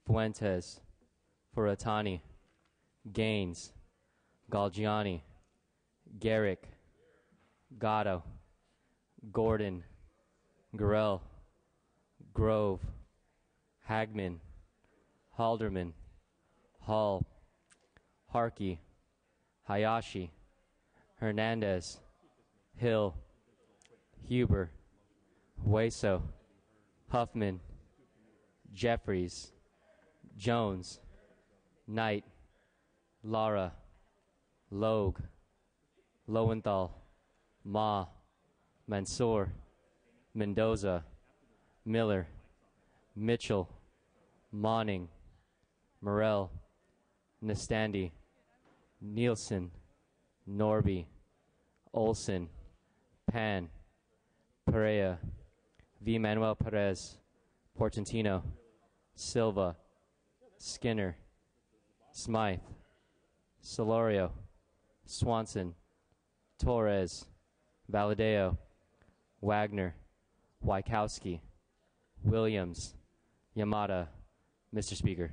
Fuentes, Furatani, Gaines, Galgiani, Garrick, Gatto, Gordon, Gurrell, Grove, Hagman, Halderman, Hall, Harkey, Hayashi, Hernandez, Hill, Huber, Hueso, Huffman, Jeffries, Jones, Knight, Lara, Logue, Lowenthal, Ma, Mansour, Mendoza, Miller, Mitchell, Monning, Morrell, Nastandi, Nielsen, Norby, Olson, Pan, Perea, V. Manuel Perez, Portantino, Silva, Skinner, Smythe, Solorio, Swanson, Torres, Valadeo, Wagner, Wykowski, Williams, Yamada. Mr. Speaker.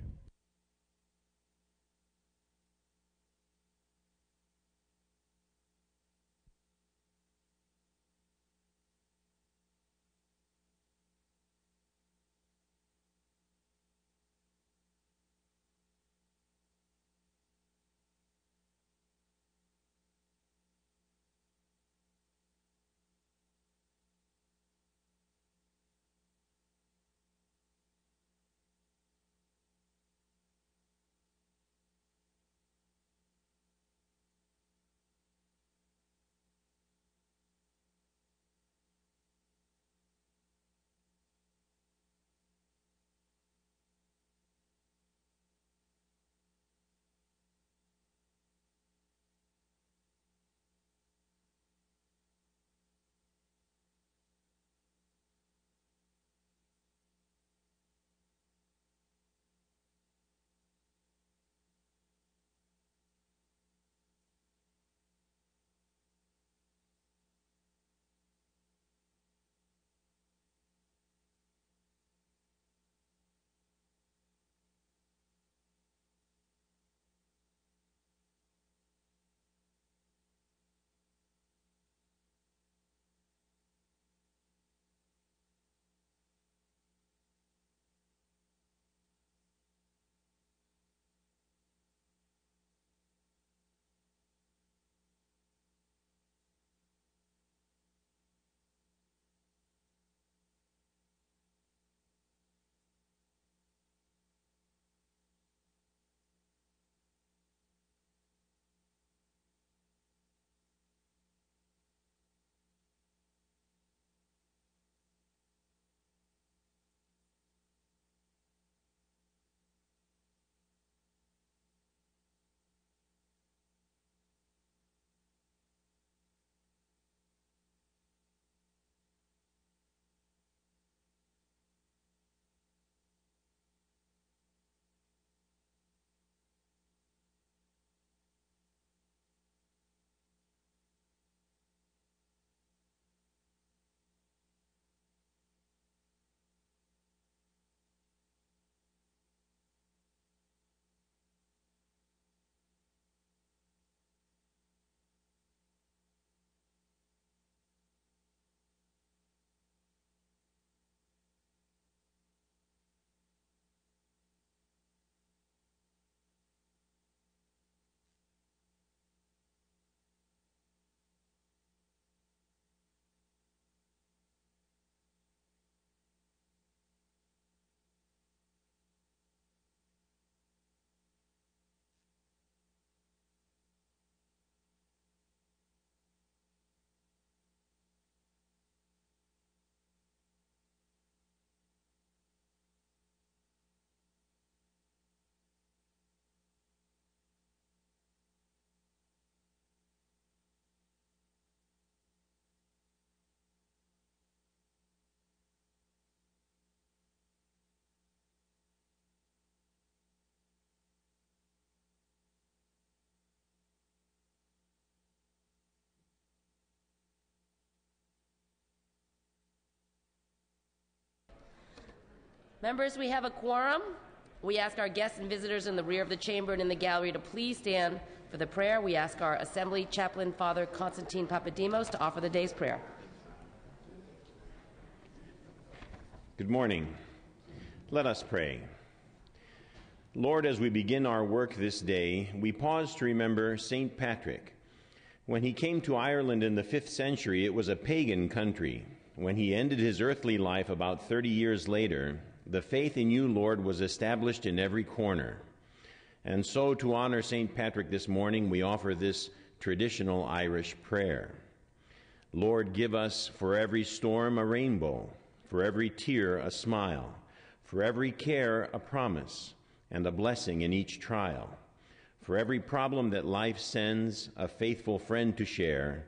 Members, we have a quorum. We ask our guests and visitors in the rear of the chamber and in the gallery to please stand for the prayer. We ask our Assembly Chaplain, Father Constantine Papademos, to offer the day's prayer. Good morning. Let us pray. Lord, as we begin our work this day, we pause to remember St. Patrick. When he came to Ireland in the 5th century, it was a pagan country. When he ended his earthly life about 30 years later, the faith in you, Lord, was established in every corner. And so, to honor St. Patrick this morning, we offer this traditional Irish prayer. Lord, give us for every storm a rainbow, for every tear a smile, for every care a promise, and a blessing in each trial. For every problem that life sends, a faithful friend to share.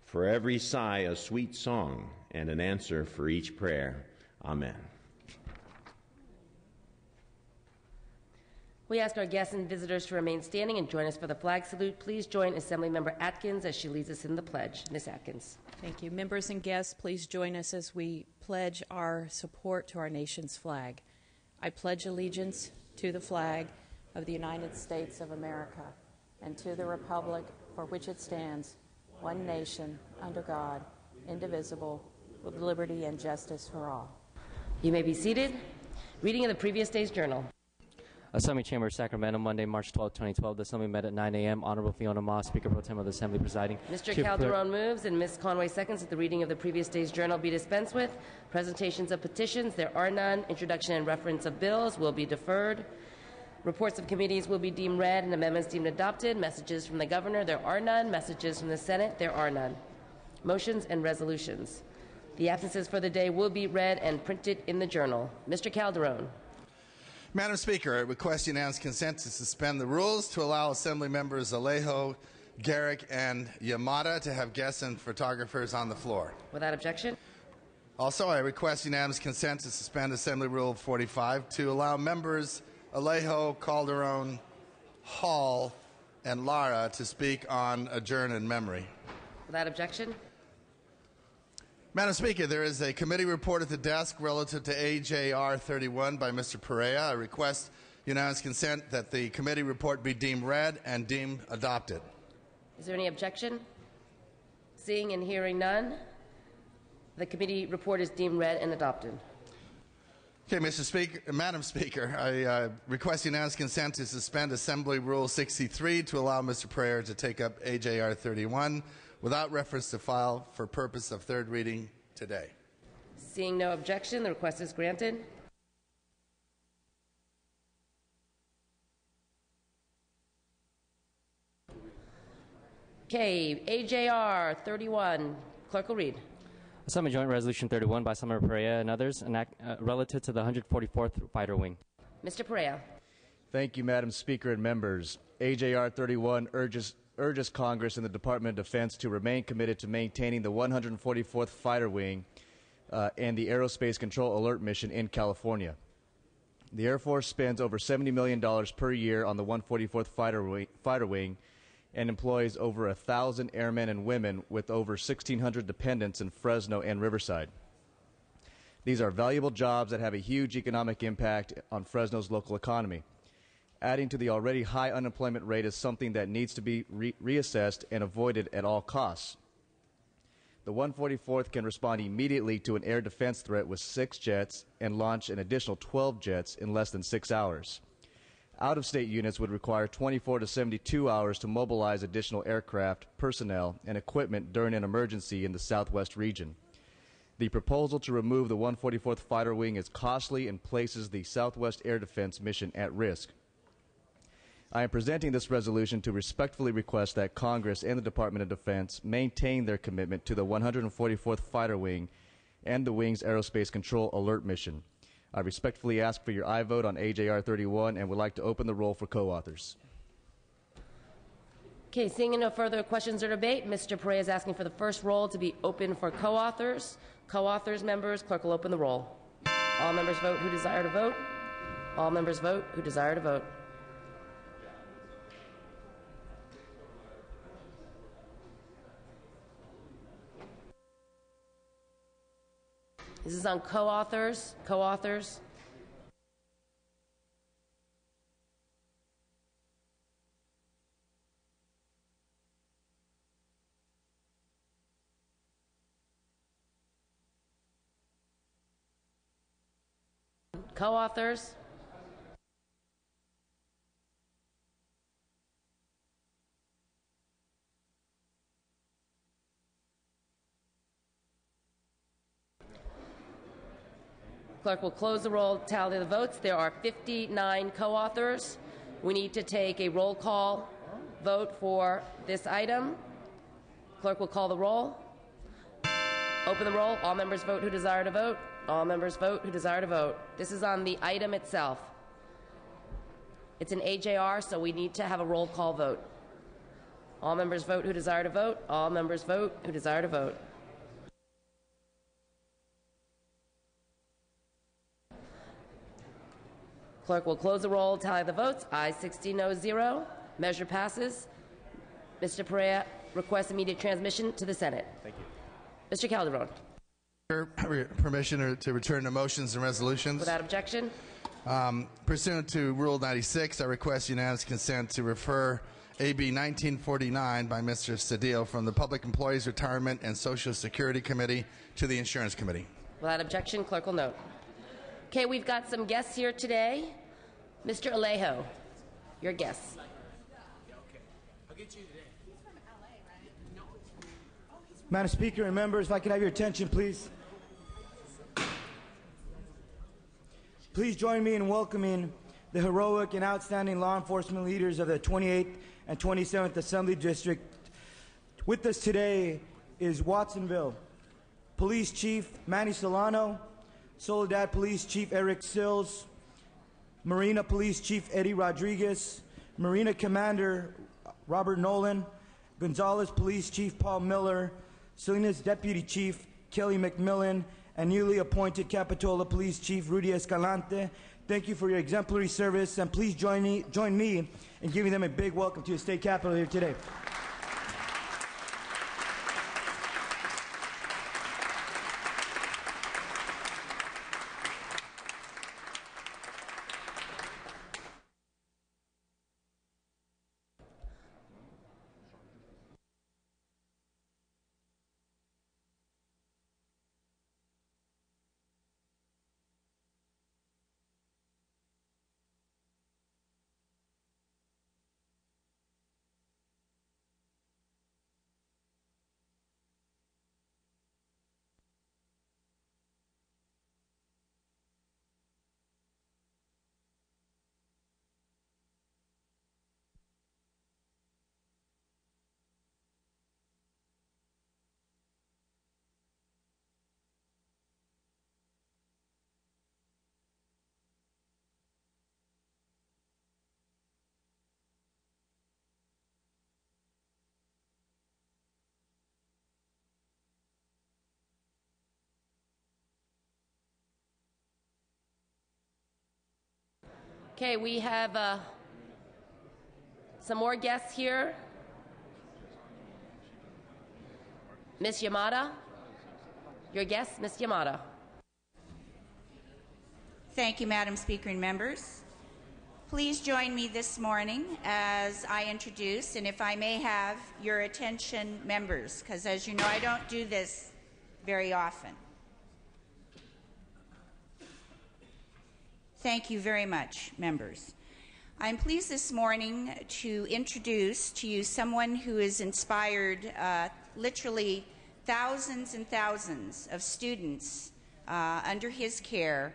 For every sigh, a sweet song, and an answer for each prayer. Amen. We ask our guests and visitors to remain standing and join us for the flag salute. Please join Assemblymember Atkins as she leads us in the pledge. Ms. Atkins. Thank you. Members and guests, please join us as we pledge our support to our nation's flag. I pledge allegiance to the flag of the United States of America and to the republic for which it stands, one nation, under God, indivisible, with liberty and justice for all. You may be seated. Reading of the previous day's journal. Assembly Chamber, Sacramento, Monday, March 12, 2012. The Assembly met at 9 a.m. Honorable Fiona Ma, Speaker Pro Tem of the Assembly, presiding. Mr. Calderon moves and Ms. Conway seconds that the reading of the previous day's journal be dispensed with. Presentations of petitions, there are none. Introduction and reference of bills will be deferred. Reports of committees will be deemed read and amendments deemed adopted. Messages from the governor, there are none. Messages from the Senate, there are none. Motions and resolutions. The absences for the day will be read and printed in the journal. Mr. Calderon. Madam Speaker, I request unanimous consent to suspend the rules to allow Assembly members Alejo, Garrick, and Yamada to have guests and photographers on the floor. Without objection. Also, I request unanimous consent to suspend Assembly Rule 45 to allow members Alejo, Calderon, Hall, and Lara to speak on adjourn in memory. Without objection. Madam Speaker, there is a committee report at the desk relative to AJR 31 by Mr. Perea. I request unanimous consent that the committee report be deemed read and deemed adopted. Is there any objection? Seeing and hearing none, the committee report is deemed read and adopted. Okay, Madam Speaker, I request unanimous consent to suspend Assembly Rule 63 to allow Mr. Perea to take up AJR 31 without reference to file for purpose of third reading today. Seeing no objection, the request is granted. Okay, AJR 31. Clerk will read. Assembly Joint Resolution 31 by Assemblyman Perea and others, relative to the 144th Fighter Wing. Mr. Perea. Thank you, Madam Speaker and members. AJR 31 urges Congress and the Department of Defense to remain committed to maintaining the 144th Fighter Wing and the Aerospace Control Alert Mission in California. The Air Force spends over $70 million per year on the 144th Fighter Wing and employs over 1,000 airmen and women with over 1,600 dependents in Fresno and Riverside. These are valuable jobs that have a huge economic impact on Fresno's local economy. Adding to the already high unemployment rate is something that needs to be reassessed and avoided at all costs. The 144th can respond immediately to an air defense threat with 6 jets and launch an additional 12 jets in less than 6 hours. Out-of-state units would require 24 to 72 hours to mobilize additional aircraft, personnel, and equipment during an emergency in the Southwest region. The proposal to remove the 144th Fighter Wing is costly and places the Southwest Air Defense mission at risk. I am presenting this resolution to respectfully request that Congress and the Department of Defense maintain their commitment to the 144th Fighter Wing and the Wing's Aerospace Control Alert Mission. I respectfully ask for your aye vote on AJR 31 and would like to open the roll for co-authors. Okay, seeing no further questions or debate, Mr. Perea is asking for the first roll to be open for co-authors. Co-authors, members, clerk will open the roll. All members vote who desire to vote. All members vote who desire to vote. This is on co-authors. Co-authors. co-authors. Clerk will close the roll, tally the votes. There are 59 co-authors. We need to take a roll call vote for this item. Clerk will call the roll. Open the roll. All members vote who desire to vote. All members vote who desire to vote. This is on the item itself. It's an AJR, so we need to have a roll call vote. All members vote who desire to vote. All members vote who desire to vote. Clerk will close the roll, tally the votes. Ayes 60, no 0. Measure passes. Mr. Perea requests immediate transmission to the Senate. Thank you. Mr. Calderon. Permission to return to motions and resolutions. Without objection. Pursuant to Rule 96, I request unanimous consent to refer AB 1949 by Mr. Cedillo from the Public Employees Retirement and Social Security Committee to the Insurance Committee. Without objection, clerk will note. Okay, we've got some guests here today. Mr. Alejo, your guest. Madam Speaker and members, if I could have your attention, please. Please join me in welcoming the heroic and outstanding law enforcement leaders of the 28th and 27th Assembly District. With us today is Watsonville Police Chief Manny Solano, Soledad Police Chief Eric Sills, Marina Police Chief Eddie Rodriguez, Marina Commander Robert Nolan, Gonzales Police Chief Paul Miller, Salinas Deputy Chief Kelly McMillan, and newly appointed Capitola Police Chief Rudy Escalante. Thank you for your exemplary service, and please join me in giving them a big welcome to the state capitol here today. Okay, we have some more guests here. Ms. Yamada, your guest, Ms. Yamada. Thank you, Madam Speaker and members. Please join me this morning as I introduce, and if I may have your attention, members, because as you know, I don't do this very often. Thank you very much, members. I'm pleased this morning to introduce to you someone who has inspired literally thousands and thousands of students under his care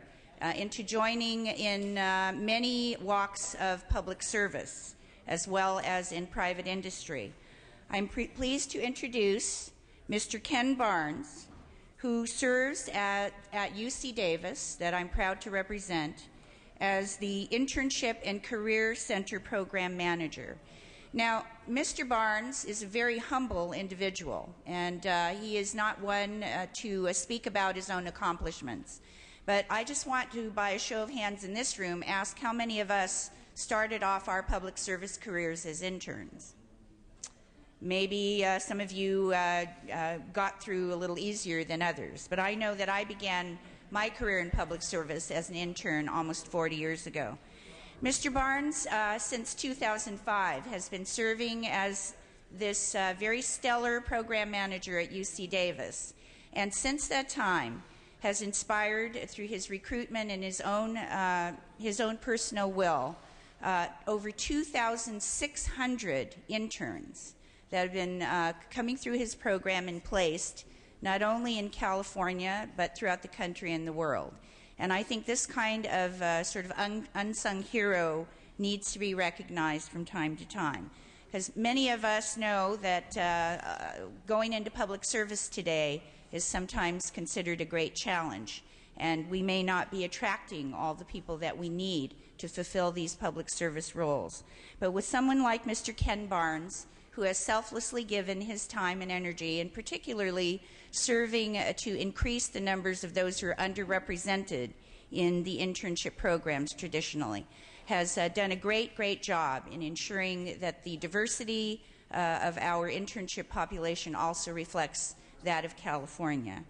into joining in many walks of public service, as well as in private industry. I'm pleased to introduce Mr. Ken Barnes, who serves at UC Davis, that I'm proud to represent, as the Internship and Career Center Program Manager. Now, Mr. Barnes is a very humble individual, and he is not one to speak about his own accomplishments. But I just want to, by a show of hands in this room, ask how many of us started off our public service careers as interns? Maybe some of you got through a little easier than others, but I know that I began my career in public service as an intern almost 40 years ago. Mr. Barnes, since 2005, has been serving as this very stellar program manager at UC Davis, and since that time has inspired through his recruitment and his own personal will over 2,600 interns that have been coming through his program and placed not only in California but throughout the country and the world. And I think this kind of sort of unsung hero needs to be recognized from time to time. Because many of us know that going into public service today is sometimes considered a great challenge, and we may not be attracting all the people that we need to fulfill these public service roles. But with someone like Mr. Ken Barnes, who has selflessly given his time and energy, and particularly serving to increase the numbers of those who are underrepresented in the internship programs traditionally, has done a great job in ensuring that the diversity of our internship population also reflects that of California.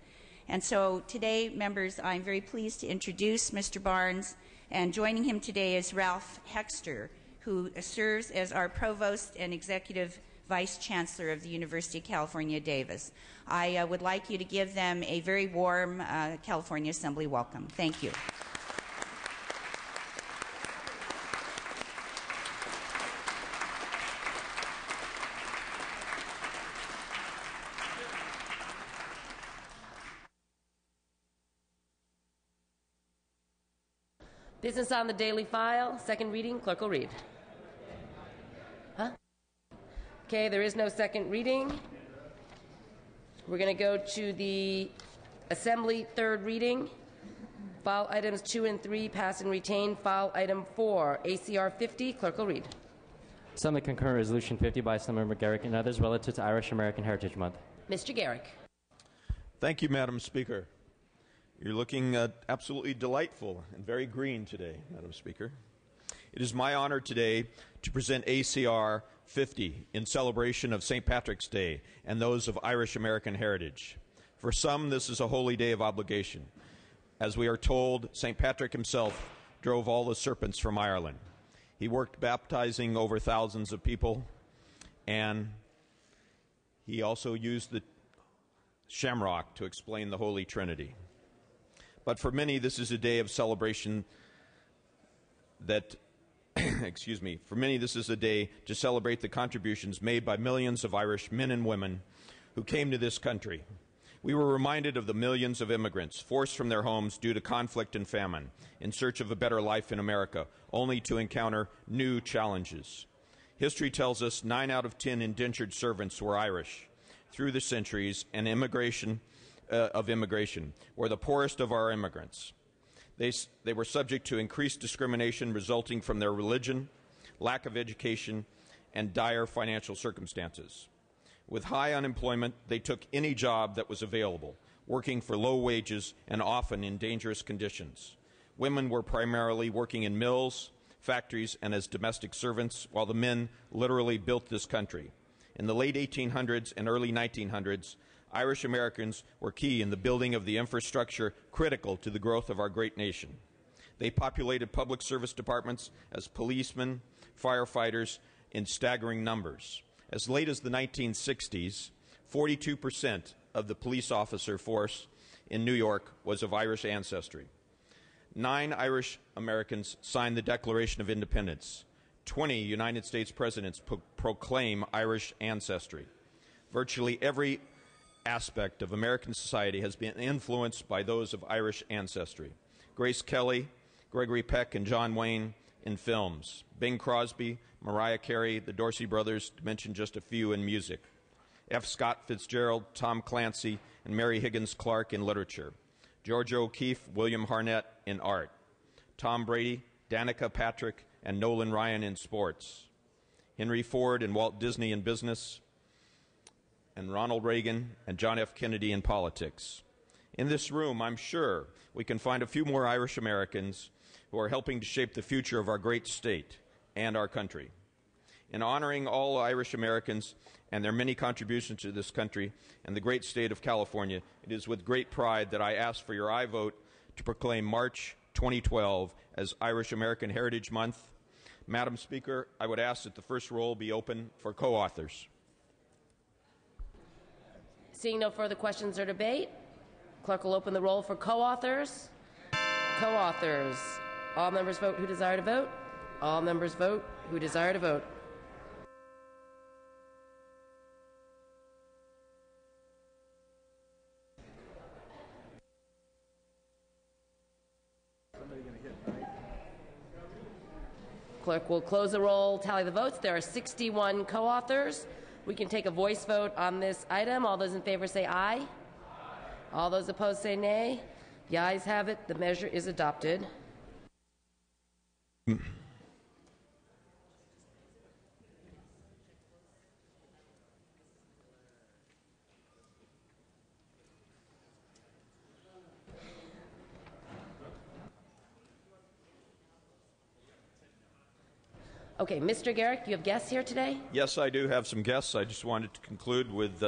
And so today, members, I'm very pleased to introduce Mr. Barnes, and joining him today is Ralph Hexter, who serves as our Provost and Executive Vice Chancellor of the University of California, Davis. I would like you to give them a very warm California Assembly welcome. Thank you. Business on the daily file. Second reading. Clerk will read. Okay, there is no second reading. We're going to go to the Assembly third reading. File items 2 and 3 pass and retain. File item 4, ACR 50. Clerk will read. Assembly concurrent resolution 50 by Assemblymember Garrick and others relative to Irish American Heritage Month. Mr. Garrick. Thank you, Madam Speaker. You're looking absolutely delightful and very green today, Madam Speaker. It is my honor today to present ACR 50 in celebration of St. Patrick's Day and those of Irish American heritage. For some, this is a holy day of obligation. As we are told, St. Patrick himself drove all the serpents from Ireland. He worked baptizing over thousands of people, and he also used the shamrock to explain the Holy Trinity. But for many, this is a day of celebration that, for many, this is a day to celebrate the contributions made by millions of Irish men and women who came to this country. We were reminded of the millions of immigrants forced from their homes due to conflict and famine in search of a better life in America, only to encounter new challenges. History tells us 9 out of 10 indentured servants were Irish through the centuries, and immigration were the poorest of our immigrants. They were subject to increased discrimination resulting from their religion, lack of education, and dire financial circumstances. With high unemployment, they took any job that was available, working for low wages and often in dangerous conditions. Women were primarily working in mills, factories, and as domestic servants, while the men literally built this country. In the late 1800s and early 1900s, Irish Americans were key in the building of the infrastructure critical to the growth of our great nation. They populated public service departments as policemen, firefighters in staggering numbers. As late as the 1960s, 42% of the police officer force in New York was of Irish ancestry. 9 Irish Americans signed the Declaration of Independence. 20 United States presidents proclaim Irish ancestry. Virtually every aspect of American society has been influenced by those of Irish ancestry. Grace Kelly, Gregory Peck, and John Wayne in films. Bing Crosby, Mariah Carey, the Dorsey Brothers, to mention just a few in music. F. Scott Fitzgerald, Tom Clancy, and Mary Higgins Clark in literature. Georgia O'Keeffe, William Harnett in art. Tom Brady, Danica Patrick, and Nolan Ryan in sports. Henry Ford and Walt Disney in business, and Ronald Reagan and John F. Kennedy in politics. In this room, I'm sure we can find a few more Irish Americans who are helping to shape the future of our great state and our country. In honoring all Irish Americans and their many contributions to this country and the great state of California, it is with great pride that I ask for your aye vote to proclaim March 2012 as Irish American Heritage Month. Madam Speaker, I would ask that the first roll be open for co-authors. Seeing no further questions or debate, Clerk will open the roll for co-authors. Co-authors. All members vote who desire to vote. All members vote who desire to vote. Clerk will close the roll, tally the votes. There are 61 co-authors. We can take a voice vote on this item. All those in favor say aye. All those opposed say nay. The ayes have it. The measure is adopted. Okay, Mr. Garrick, you have guests here today? Yes, I do have some guests. I just wanted to conclude with,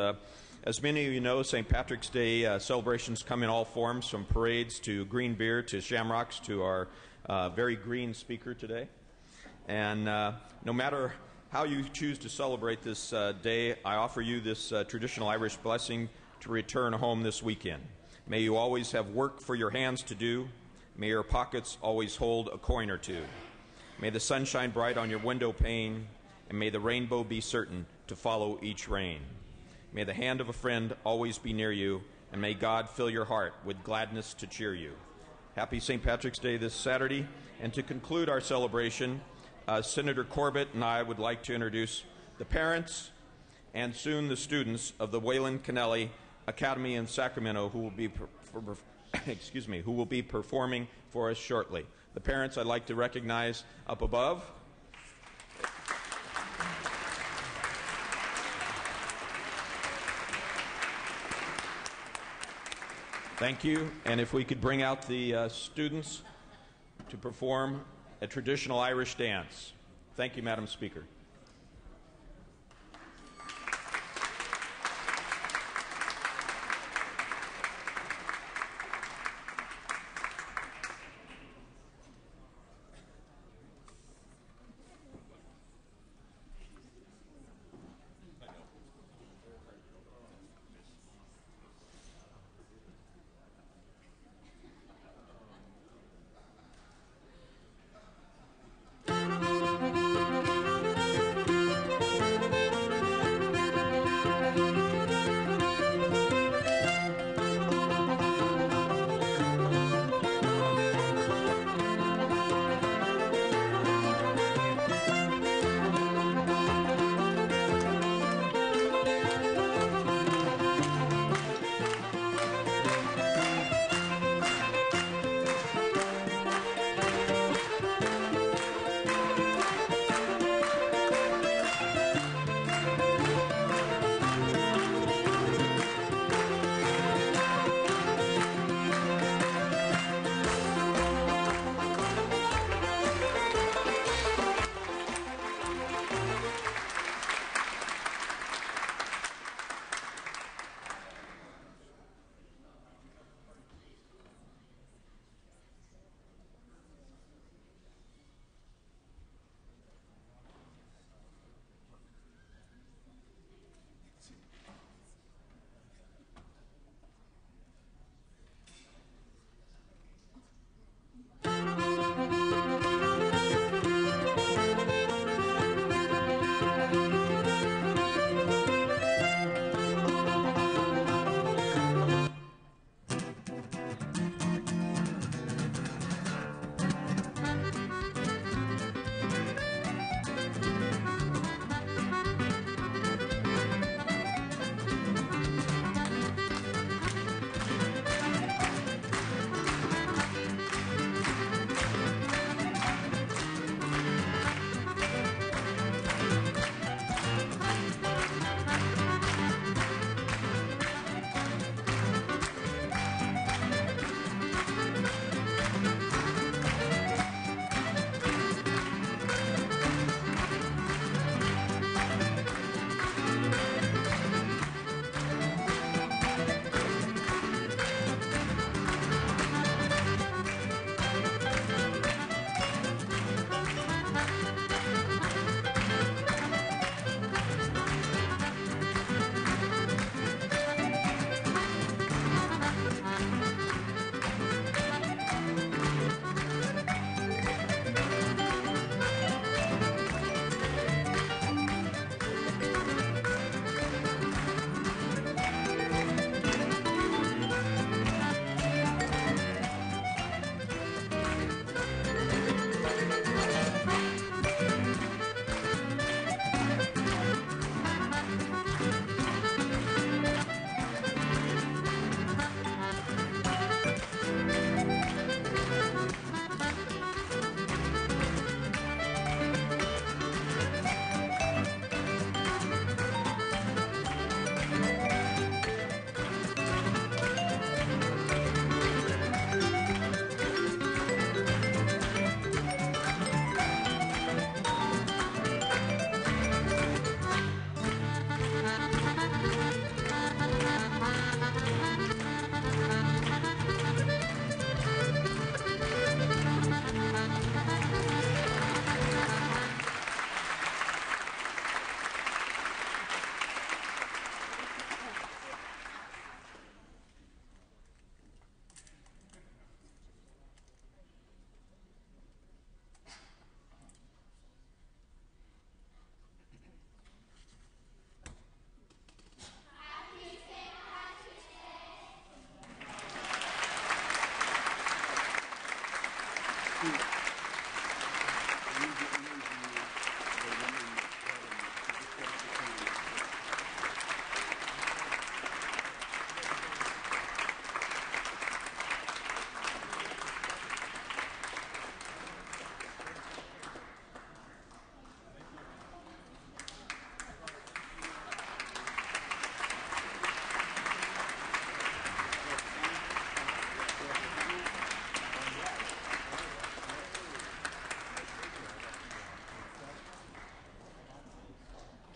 as many of you know, St. Patrick's Day celebrations come in all forms, from parades to green beer to shamrocks to our very green speaker today. And no matter how you choose to celebrate this day, I offer you this traditional Irish blessing to return home this weekend. May you always have work for your hands to do. May your pockets always hold a coin or two. May the sun shine bright on your window pane, and may the rainbow be certain to follow each rain. May the hand of a friend always be near you, and may God fill your heart with gladness to cheer you. Happy St. Patrick's Day this Saturday. And to conclude our celebration, Senator Corbett and I would like to introduce the parents and soon the students of the Wayland Kennelly Academy in Sacramento who will be who will be performing for us shortly. The parents I'd like to recognize up above. Thank you. And if we could bring out the students to perform a traditional Irish dance. Thank you, Madam Speaker.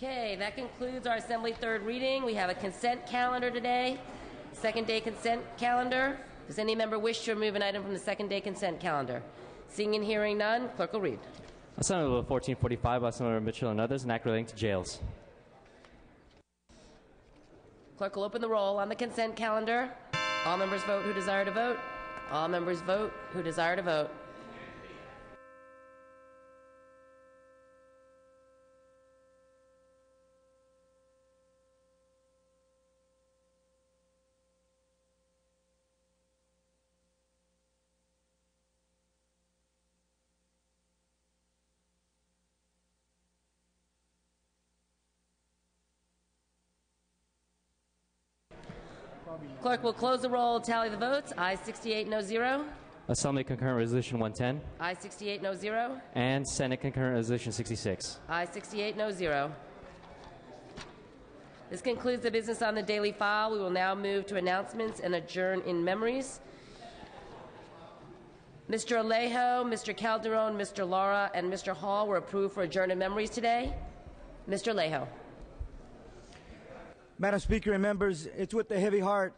Okay, that concludes our Assembly third reading. We have a consent calendar today, second day consent calendar. Does any member wish to remove an item from the second day consent calendar? Seeing and hearing none, clerk will read. Assembly Bill 1445 by Assemblymember Mitchell and others, an act relating to jails. Clerk will open the roll on the consent calendar. All members vote who desire to vote. All members vote who desire to vote. Clerk will close the roll, tally the votes. Ayes 68, no 0. Assembly Concurrent Resolution 110 Ayes 68, no 0. and Senate Concurrent Resolution 66. Ayes 68, no 0. This concludes the business on the daily file. We will now move to announcements and adjourn in memories. Mr. Alejo, Mr. Calderon, Mr. Lara, and Mr. Hall were approved for adjourn in memories today. Mr. Alejo. Madam Speaker and members, it's with a heavy heart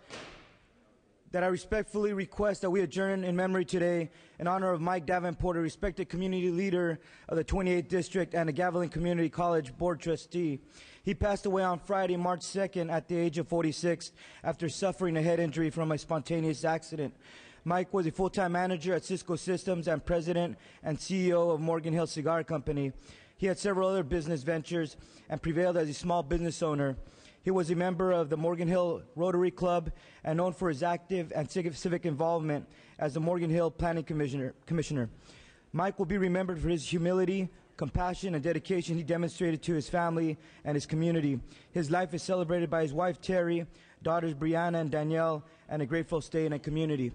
that I respectfully request that we adjourn in memory today in honor of Mike Davenport, a respected community leader of the 28th District and a Gavilan Community College Board trustee. He passed away on Friday, March 2nd at the age of 46 after suffering a head injury from a spontaneous accident. Mike was a full-time manager at Cisco Systems and president and CEO of Morgan Hill Cigar Company. He had several other business ventures and prevailed as a small business owner. He was a member of the Morgan Hill Rotary Club and known for his active and civic involvement as the Morgan Hill Planning Commissioner. Mike will be remembered for his humility, compassion, and dedication he demonstrated to his family and his community. His life is celebrated by his wife, Terry, daughters, Brianna and Danielle, and a grateful stay in a community.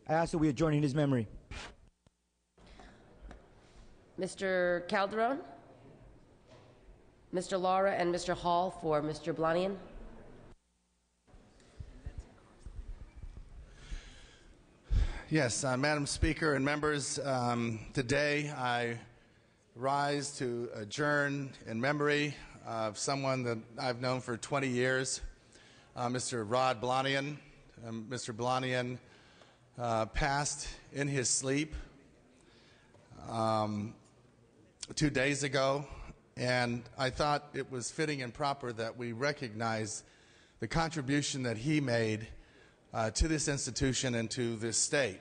I ask that we adjourn in his memory. Mr. Calderon, Mr. Lara, and Mr. Hall for Mr. Blanian. Yes, Madam Speaker and members, today I rise to adjourn in memory of someone that I've known for 20 years, Mr. Rod Blanian. Mr. Blanian passed in his sleep 2 days ago, and I thought it was fitting and proper that we recognize the contribution that he made to this institution and to this state.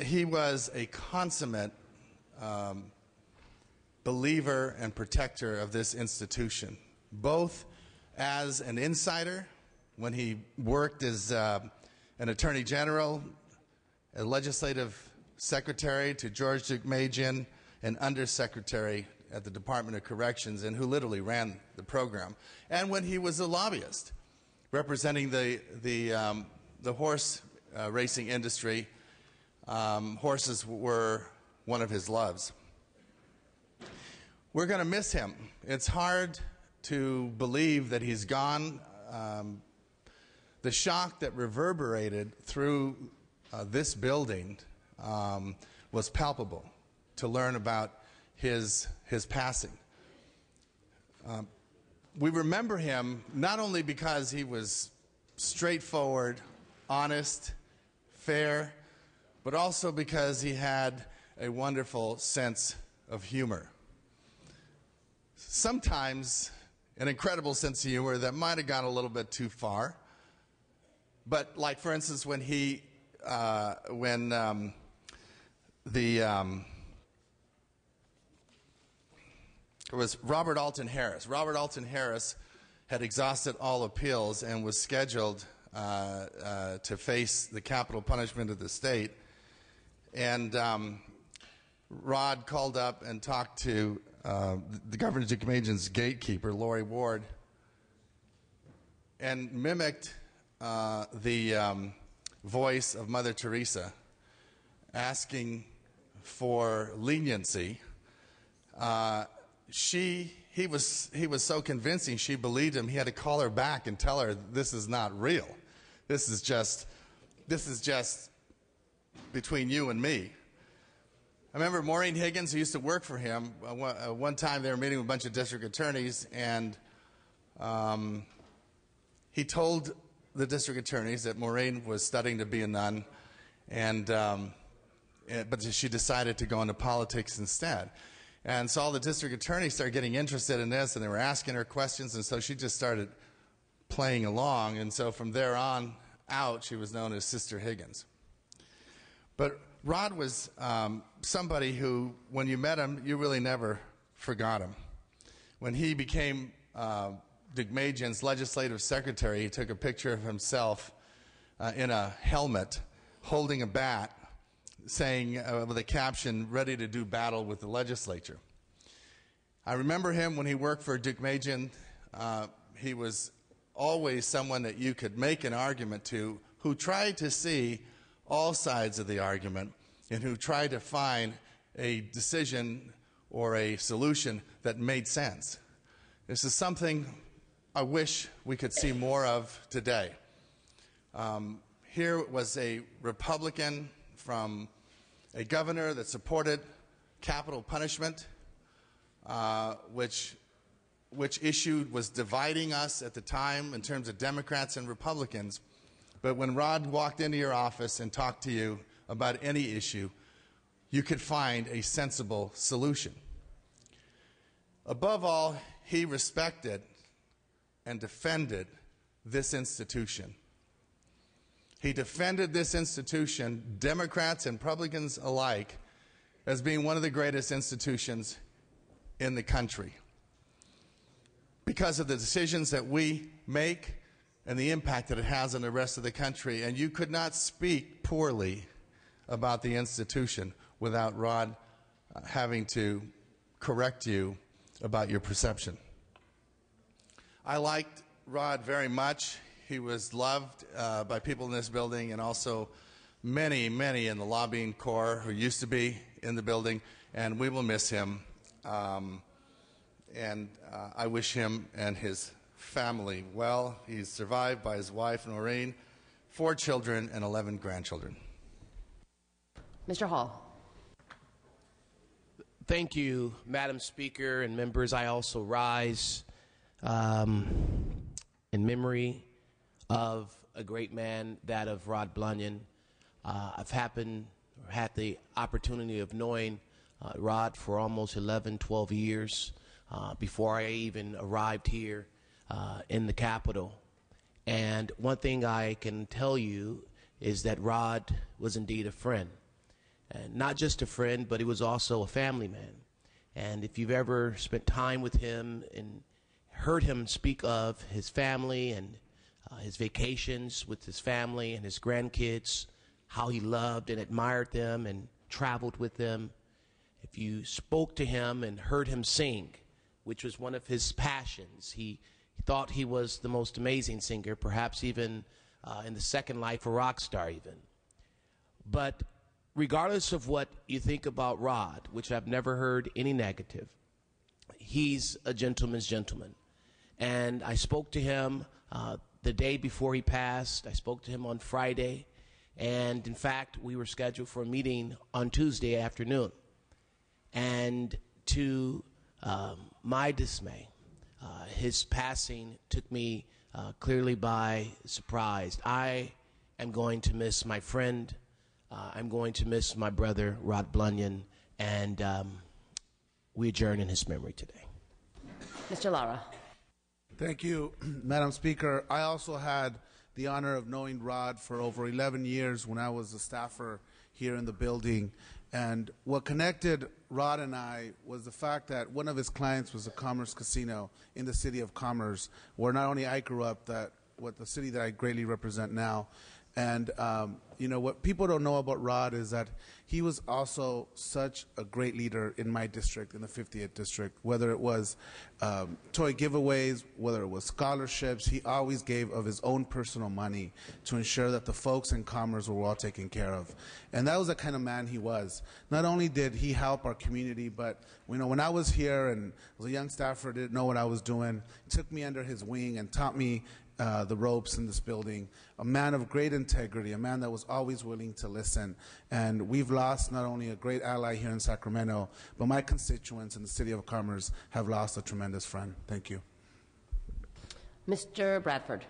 He was a consummate believer and protector of this institution, both as an insider when he worked as an attorney general, a legislative secretary to George Deukmejian, and undersecretary at the Department of Corrections, and who literally ran the program, and when he was a lobbyist representing the horse racing industry. Horses were one of his loves. We're going to miss him. It's hard to believe that he's gone. The shock that reverberated through this building was palpable to learn about his passing. We remember him not only because he was straightforward, honest, fair, but also because he had a wonderful sense of humor. Sometimes an incredible sense of humor that might have gone a little bit too far. But like, for instance, when it was Robert Alton Harris. Robert Alton Harris had exhausted all appeals and was scheduled to face the capital punishment of the state. And Rod called up and talked to the Governor Deukmejian's gatekeeper, Lori Ward, and mimicked the voice of Mother Teresa, asking for leniency. He was so convincing, she believed him. He had to call her back and tell her, this is not real. This is just between you and me. I remember Maureen Higgins, who used to work for him, one time they were meeting with a bunch of district attorneys, and he told the district attorneys that Maureen was studying to be a nun, but she decided to go into politics instead. And so all the district attorneys started getting interested in this, and they were asking her questions, and so she just started playing along. And so from there on out, she was known as Sister Higgins. But Rod was somebody who, when you met him, you really never forgot him. When he became Deukmejian's legislative secretary, he took a picture of himself in a helmet holding a bat, saying with a caption, "Ready to do battle with the legislature." I remember him when he worked for Deukmejian. He was always someone that you could make an argument to, who tried to see all sides of the argument and who tried to find a decision or a solution that made sense. This is something I wish we could see more of today. Here was a Republican from a governor that supported capital punishment, which issue was dividing us at the time in terms of Democrats and Republicans. But when Rod walked into your office and talked to you about any issue, you could find a sensible solution. Above all, he respected and defended this institution. He defended this institution, Democrats and Republicans alike, as being one of the greatest institutions in the country because of the decisions that we make and the impact that it has on the rest of the country. And you could not speak poorly about the institution without Rod having to correct you about your perception. I liked Rod very much. He was loved by people in this building and also many, many in the lobbying corps who used to be in the building, and we will miss him. I wish him and his family well. He's survived by his wife, Noreen, 4 children, and 11 grandchildren. Mr. Hall. Thank you, Madam Speaker and members. I also rise in memory of a great man, that of Rod Blunyon. I've had the opportunity of knowing Rod for almost 11, 12 years before I even arrived here in the Capitol. And one thing I can tell you is that Rod was indeed a friend. And not just a friend, but he was also a family man. And if you've ever spent time with him and heard him speak of his family and his vacations with his family and his grandkids, how he loved and admired them and traveled with them, if you spoke to him and heard him sing, which was one of his passions, he thought he was the most amazing singer, perhaps even in the second life a rock star even. But regardless of what you think about Rod, which I've never heard any negative, he's a gentleman's gentleman. And I spoke to him the day before he passed. I spoke to him on Friday. And in fact, we were scheduled for a meeting on Tuesday afternoon. And to my dismay, his passing took me clearly by surprise. I am going to miss my friend. I'm going to miss my brother, Rod Blunyon, and we adjourn in his memory today. Mr. Lara. Thank you, Madam Speaker. I also had the honor of knowing Rod for over 11 years when I was a staffer here in the building. And what connected Rod and I was the fact that one of his clients was a Commerce Casino in the city of Commerce, where not only I grew up, what the city that I greatly represent now. And, you know, what people don't know about Rod is that he was also such a great leader in my district, in the 50th district, whether it was toy giveaways, whether it was scholarships. He always gave of his own personal money to ensure that the folks in Commerce were well taken care of. And that was the kind of man he was. Not only did he help our community, but, you know, when I was here and was a young staffer, didn't know what I was doing, took me under his wing and taught me the ropes in this building, a man of great integrity, a man that was always willing to listen. And we've lost not only a great ally here in Sacramento, but my constituents in the city of Commerce have lost a tremendous friend. Thank you. Mr. Bradford.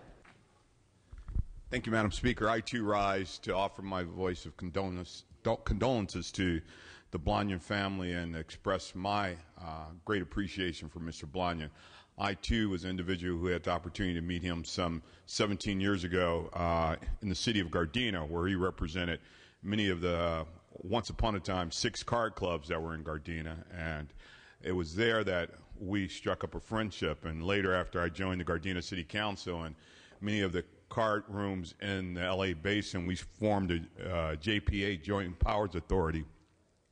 Thank you, Madam Speaker. I, too, rise to offer my voice of condolences to the Blanian family and express my great appreciation for Mr. Blanian. I, too, was an individual who had the opportunity to meet him some 17 years ago in the city of Gardena, where he represented many of the, once upon a time, 6 card clubs that were in Gardena. And it was there that we struck up a friendship. And later, after I joined the Gardena City Council and many of the card rooms in the L.A. Basin, we formed a JPA, Joint Powers Authority.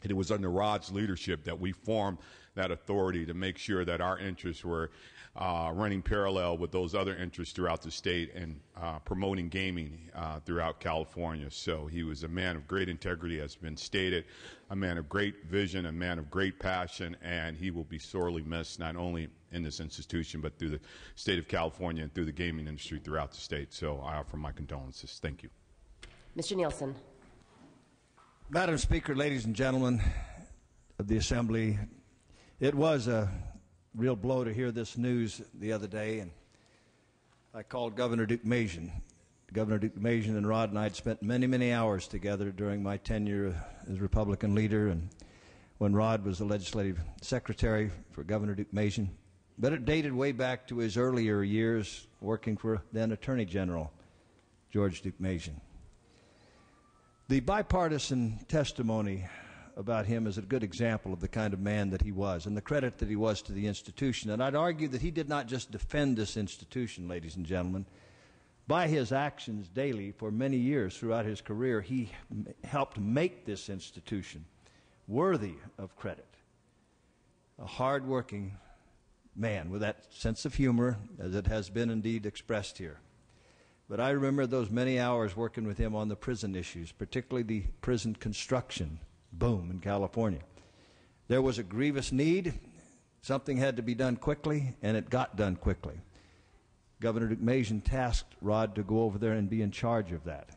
And it was under Rod's leadership that we formed that authority to make sure that our interests were running parallel with those other interests throughout the state and promoting gaming throughout California. So he was a man of great integrity, as has been stated, a man of great vision, a man of great passion, and he will be sorely missed not only in this institution but through the state of California and through the gaming industry throughout the state. So I offer my condolences. Thank you. Mr. Nielsen. Madam Speaker, ladies and gentlemen of the Assembly, it was a real blow to hear this news the other day, and I called Governor Deukmejian. Governor Deukmejian and Rod and I had spent many, many hours together during my tenure as Republican leader and when Rod was the legislative secretary for Governor Deukmejian. But it dated way back to his earlier years working for then Attorney General George Deukmejian. The bipartisan testimony about him is a good example of the kind of man that he was and the credit that he was to the institution. And I'd argue that he did not just defend this institution, ladies and gentlemen. By his actions daily for many years throughout his career, he helped make this institution worthy of credit. A hard-working man with that sense of humor, as it has been indeed expressed here. But I remember those many hours working with him on the prison issues, particularly the prison construction boom in California. There was a grievous need. Something had to be done quickly, and it got done quickly. Governor Deukmejian tasked Rod to go over there and be in charge of that.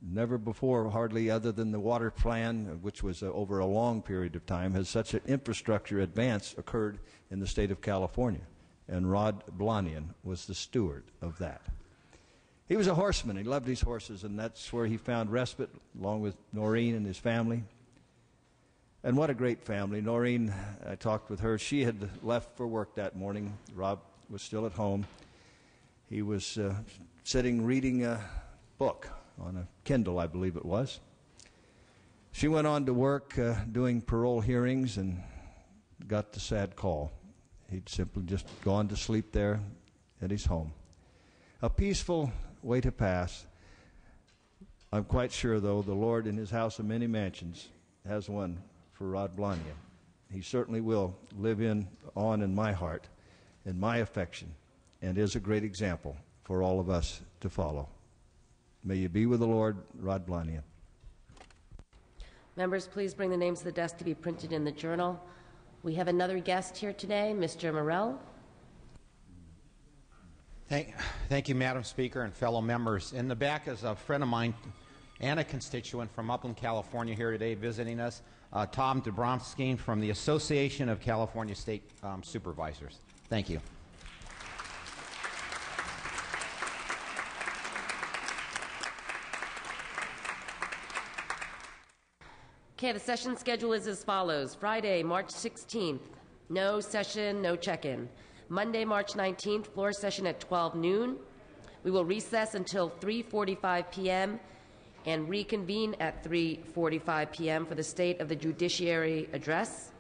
Never before, hardly other than the water plan, which was over a long period of time, has such an infrastructure advance occurred in the state of California. And Rod Blanian was the steward of that. He was a horseman. He loved his horses, and that's where he found respite, along with Noreen and his family. And what a great family. Noreen, I talked with her. She had left for work that morning. Rob was still at home. He was sitting reading a book on a Kindle, I believe it was. She went on to work doing parole hearings and got the sad call. He'd simply just gone to sleep there at his home. A peaceful way to pass. I'm quite sure, though, the Lord in his house of many mansions has one for Rod Blanian. He certainly will live on in my heart, in my affection, and is a great example for all of us to follow. May you be with the Lord, Rod Blanian. Members, please bring the names to the desk to be printed in the journal. We have another guest here today, Mr. Morell. Thank you, Madam Speaker and fellow members. In the back is a friend of mine and a constituent from Upland, California, here today visiting us, Tom Dobromsky from the Association of California State Supervisors. Thank you. Okay, the session schedule is as follows. Friday, March 16th, no session, no check-in. Monday, March 19th, floor session at 12 noon. We will recess until 3:45 p.m. and reconvene at 3:45 p.m. for the State of the Judiciary address.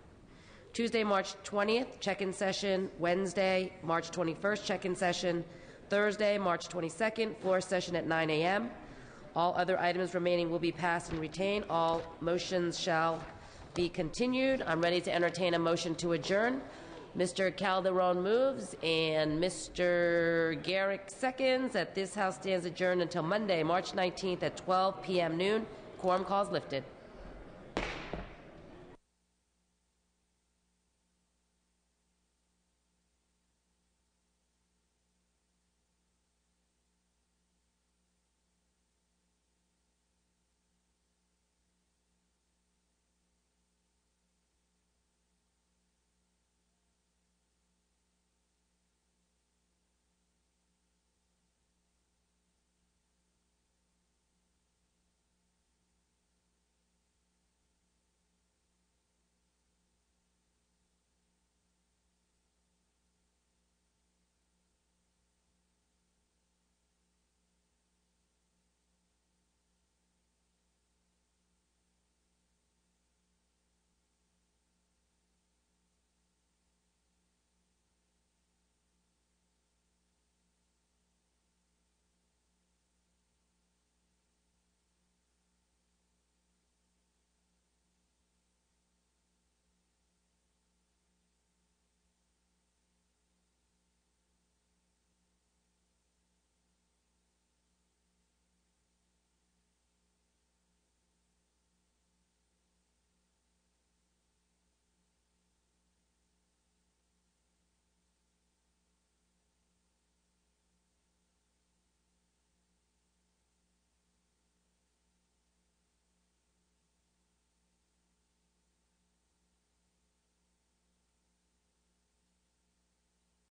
Tuesday, March 20th, check-in session. Wednesday, March 21st, check-in session. Thursday, March 22nd, floor session at 9 a.m. All other items remaining will be passed and retained. All motions shall be continued. I'm ready to entertain a motion to adjourn. Mr. Calderon moves and Mr. Garrick seconds that this House stands adjourned until Monday, March 19th at 12 p.m. noon. Quorum calls lifted.